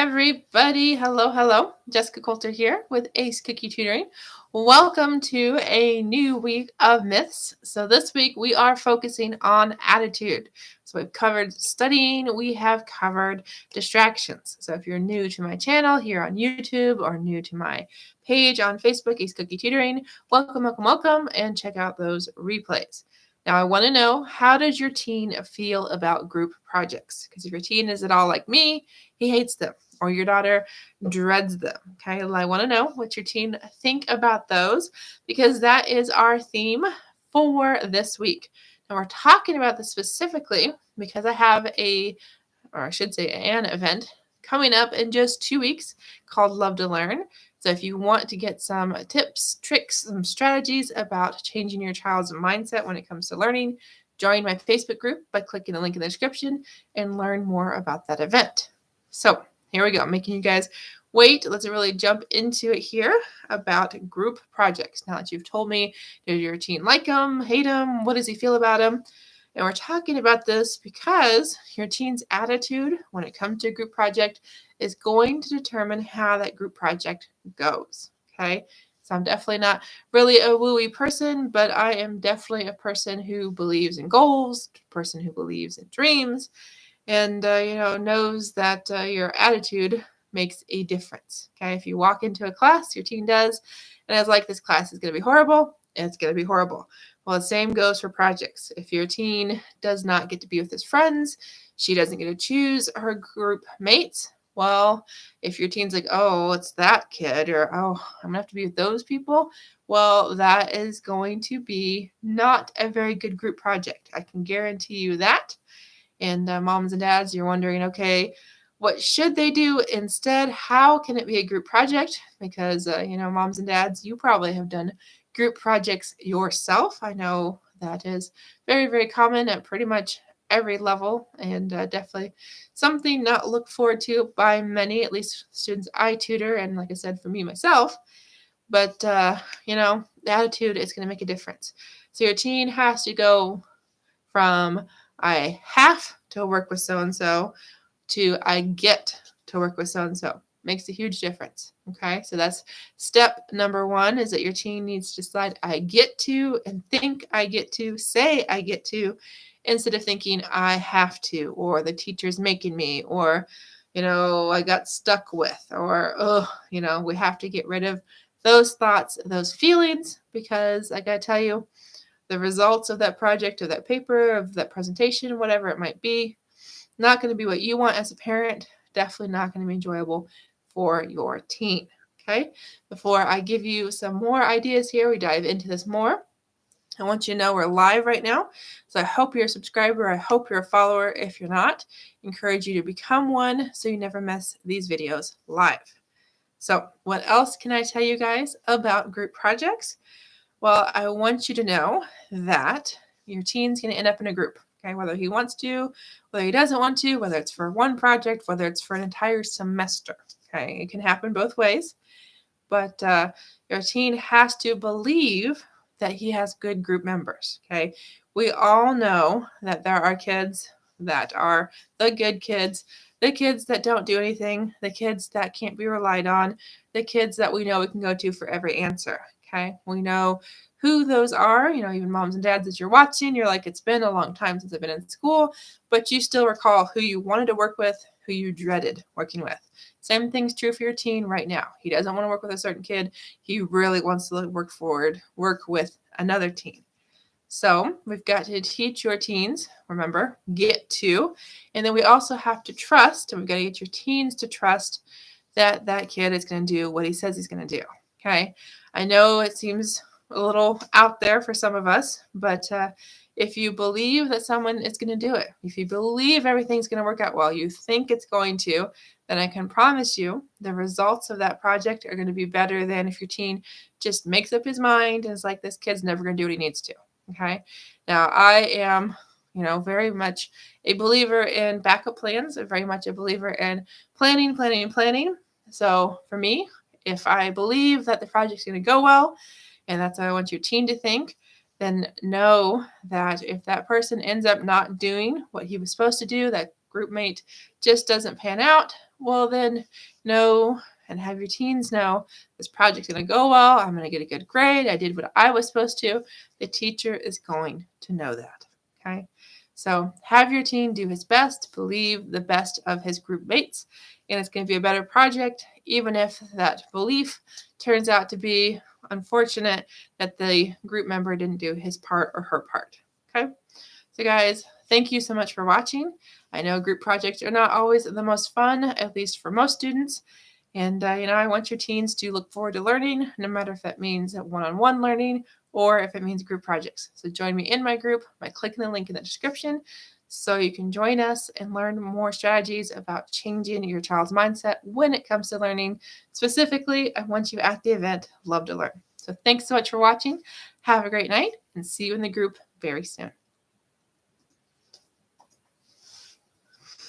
everybody. Hello, hello. Jessica Coulter here with Ace Cookie Tutoring. Welcome to a new week of myths. So this week we are focusing on attitude. So we've covered studying, we have covered distractions. So if you're new to my channel here on YouTube or new to my page on Facebook, Ace Cookie Tutoring, welcome, welcome, welcome, and check out those replays. Now, I want to know, how does your teen feel about group projects? Because if your teen is at all like me, he hates them, or your daughter dreads them. Okay, well, I want to know what your teen think about those, because that is our theme for this week. And we're talking about this specifically because I have an event coming up in just 2 weeks called Love to Learn. So if you want to get some tips, tricks, some strategies about changing your child's mindset when it comes to learning, join my Facebook group by clicking the link in the description and learn more about that event. So here we go. I'm making you guys wait. Let's really jump into it here about group projects. Now that you've told me, does your teen like them, hate them? What does he feel about them? And we're talking about this because your teen's attitude when it comes to a group project is going to determine how that group project goes. Okay. So I'm definitely not really a wooey person, but I am definitely a person who believes in goals, a person who believes in dreams, and knows that your attitude makes a difference. Okay. If you walk into a class, your teen does, and it's like, this class is going to be horrible, it's going to be horrible. Well, the same goes for projects. If your teen does not get to be with his friends, she doesn't get to choose her group mates. Well, if your teen's like, oh, it's that kid, or oh, I'm going to have to be with those people, well, that is going to be not a very good group project. I can guarantee you that. And moms and dads, you're wondering, okay, what should they do instead? How can it be a group project? Because, moms and dads, you probably have done group projects yourself. I know that is very, very common at pretty much every level, and definitely something not looked forward to by many, at least students I tutor, and like I said, for me myself. But, the attitude is going to make a difference. So your teen has to go from I have to work with so-and-so to I get to work with so-and-so. Makes a huge difference. Okay, so that's step number one, is that your teen needs to decide I get to, and think I get to, say I get to, instead of thinking I have to, or the teacher's making me, or I got stuck with, or we have to get rid of those thoughts, those feelings, because I gotta tell you, the results of that project, of that paper, of that presentation, whatever it might be, not going to be what you want as a parent, definitely not going to be enjoyable for your teen. Okay, before I give you some more ideas here, we dive into this more, I want you to know we're live right now. So I hope you're a subscriber. I hope you're a follower. If you're not, I encourage you to become one so you never miss these videos live. So what else can I tell you guys about group projects? Well, I want you to know that your teen's going to end up in a group, okay? Whether he wants to, whether he doesn't want to, whether it's for one project, whether it's for an entire semester, okay? It can happen both ways, but your teen has to believe that he has good group members, okay? We all know that there are kids that are the good kids, the kids that don't do anything, the kids that can't be relied on, the kids that we know we can go to for every answer. Okay, we know who those are. Even moms and dads, as you're watching, you're like, it's been a long time since I've been in school, but you still recall who you wanted to work with, who you dreaded working with. Same thing's true for your teen right now. He doesn't want to work with a certain kid. He really wants to work with another teen. So we've got to teach your teens, remember, get to, and then we also have to trust, and we've got to get your teens to trust that that kid is going to do what he says he's going to do. Okay, I know it seems a little out there for some of us, but if you believe that someone is going to do it, if you believe everything's going to work out well, you think it's going to, then I can promise you the results of that project are going to be better than if your teen just makes up his mind and is like, this kid's never going to do what he needs to. Okay, now I am, very much a believer in backup plans, very much a believer in planning. So for me, if I believe that the project's going to go well, and that's how I want your teen to think, then know that if that person ends up not doing what he was supposed to do, that group mate just doesn't pan out, well, then know and have your teens know this project's going to go well. I'm going to get a good grade. I did what I was supposed to. The teacher is going to know that. Okay. So have your teen do his best, believe the best of his group mates, and it's going to be a better project, even if that belief turns out to be unfortunate that the group member didn't do his part or her part. Okay. So guys, thank you so much for watching. I know group projects are not always the most fun, at least for most students. And, I want your teens to look forward to learning, no matter if that means one-on-one learning or if it means group projects. So join me in my group by clicking the link in the description so you can join us and learn more strategies about changing your child's mindset when it comes to learning. Specifically, I want you at the event Love to Learn. So thanks so much for watching. Have a great night and see you in the group very soon.